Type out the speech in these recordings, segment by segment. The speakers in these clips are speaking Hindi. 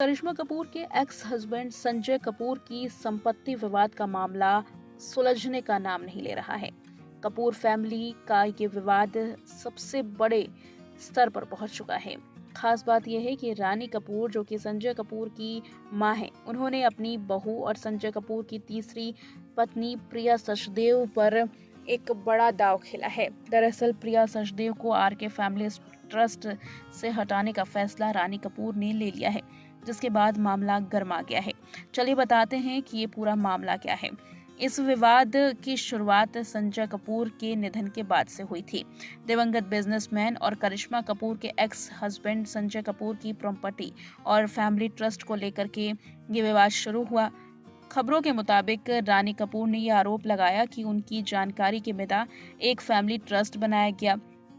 करिश्मा कपूर के एक्स हस्बैंड संजय कपूर की संपत्ति विवाद का मामला सुलझने का नाम नहीं ले रहा है। कपूर फैमिली का ये विवाद सबसे बड़े स्तर पर पहुंच चुका है। खास बात यह है कि रानी कपूर, जो कि संजय कपूर की मां है, उन्होंने अपनी बहू और संजय कपूर की तीसरी पत्नी प्रिया सचदेव पर एक बड़ा दांव खेला है। दरअसल प्रिया सचदेव को आरके फैमिली ट्रस्ट से हटाने का फैसला रानी कपूर ने ले लिया है, जिसके बाद मामला गर्मा गया है। चलिए बताते हैं कि ये पूरा मामला क्या है। इस विवाद की शुरुआत संजय कपूर के निधन के बाद से हुई थी। दिवंगत बिजनेसमैन और करिश्मा कपूर के एक्स हस्बैंड संजय कपूर की प्रॉपर्टी और फैमिली ट्रस्ट को लेकर के ये विवाद शुरू हुआ। खबरों के मुताबिक रानी कपूर ने यह आरोप लगाया कि उनकी जानकारी के बिना एक फैमिली ट्रस्ट बनाया गया,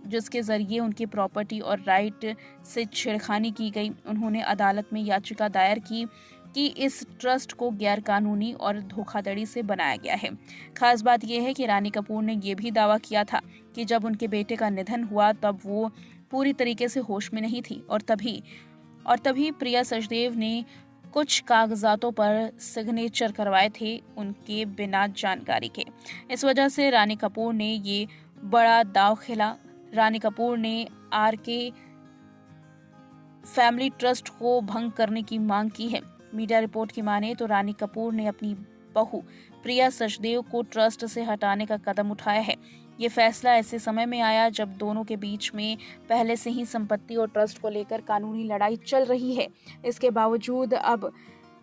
जिसके जरिए उनकी प्रॉपर्टी और राइट से छेड़खानी की गई। उन्होंने अदालत में याचिका दायर की कि इस ट्रस्ट को गैर कानूनी और धोखाधड़ी से बनाया गया है। खास बात यह है कि रानी कपूर ने यह भी दावा किया था कि जब उनके बेटे का निधन हुआ तब वो पूरी तरीके से होश में नहीं थी और तभी प्रिया सचदेव ने कुछ कागजातों पर सिग्नेचर करवाए थे उनके बिना जानकारी के। इस वजह से रानी कपूर ने ये बड़ा दांव खेला। रानी कपूर ने आरके फैमिली ट्रस्ट को भंग करने की मांग की है। मीडिया रिपोर्ट की माने तो रानी कपूर ने अपनी बहू प्रिया सचदेव को ट्रस्ट से हटाने का कदम उठाया है। ये फैसला ऐसे समय में आया जब दोनों के बीच में पहले से ही संपत्ति और ट्रस्ट को लेकर कानूनी लड़ाई चल रही है। इसके बावजूद अब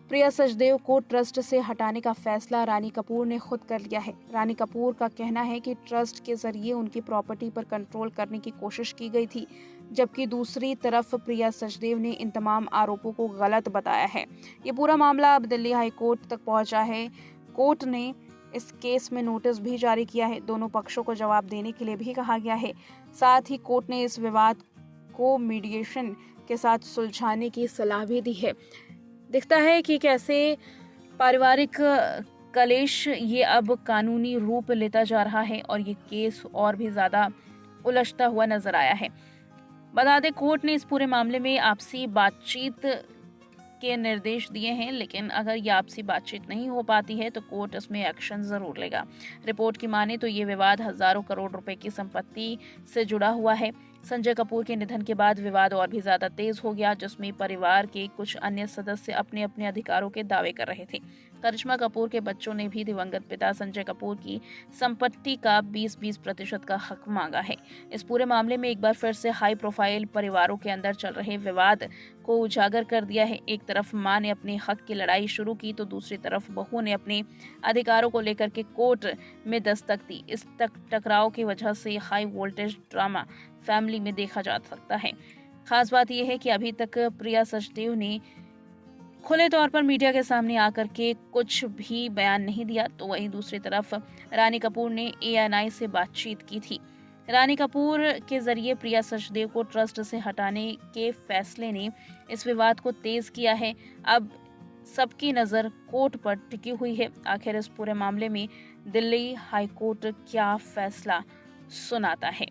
प्रिया सचदेव को ट्रस्ट से हटाने का फैसला रानी कपूर ने खुद कर लिया है। रानी कपूर का कहना है कि ट्रस्ट के जरिए उनकी प्रॉपर्टी पर कंट्रोल करने की कोशिश की गई थी, जबकि दूसरी तरफ प्रिया सचदेव ने इन तमाम आरोपों को गलत बताया है। ये पूरा मामला अब दिल्ली हाई कोर्ट तक पहुंचा है। कोर्ट ने इस केस में नोटिस भी जारी किया है। दोनों पक्षों को जवाब देने के लिए भी कहा गया है। साथ ही कोर्ट ने इस विवाद को मीडिएशन के साथ सुलझाने की सलाह भी दी है। दिखता है कि कैसे पारिवारिक कलेश ये अब कानूनी रूप लेता जा रहा है और ये केस और भी ज्यादा उलझता हुआ नजर आया है। बता दें, कोर्ट ने इस पूरे मामले में आपसी बातचीत के निर्देश दिए हैं, लेकिन अगर ये आपसी बातचीत नहीं हो पाती है तो कोर्ट इसमें एक्शन जरूर लेगा। रिपोर्ट की माने तो ये विवाद हजारों करोड़ रुपए की संपत्ति से जुड़ा हुआ है। संजय कपूर के निधन के बाद विवाद और भी ज्यादा तेज हो गया, जिसमें परिवार के कुछ अन्य सदस्य अपने अपने अधिकारों के दावे कर रहे थे। करिश्मा कपूर के बच्चों ने भी दिवंगत पिता संजय कपूर की संपत्ति का 20-20% का हक मांगा है। इस पूरे मामले में एक बार फिर से हाई प्रोफाइल परिवारों के अंदर चल रहे विवाद को उजागर कर दिया है। एक तरफ मां ने अपने हक की लड़ाई शुरू की तो दूसरी तरफ बहू ने अपने अधिकारों को लेकर के कोर्ट में दस्तक दी। इस टकराव की वजह से हाई वोल्टेज ड्रामा फैमिली में देखा जा सकता है। खास बात यह है कि अभी तक प्रिया सचदेव ने खुले तौर पर मीडिया के सामने आकर के कुछ भी बयान नहीं दिया, तो वहीं दूसरी तरफ रानी कपूर ने ANI से बातचीत की थी। रानी कपूर के जरिए प्रिया सचदेव को ट्रस्ट से हटाने के फैसले ने इस विवाद को तेज किया है। अब सबकी नजर कोर्ट पर टिकी हुई है। आखिर इस पूरे मामले में दिल्ली हाई कोर्ट क्या फैसला सुनाता है।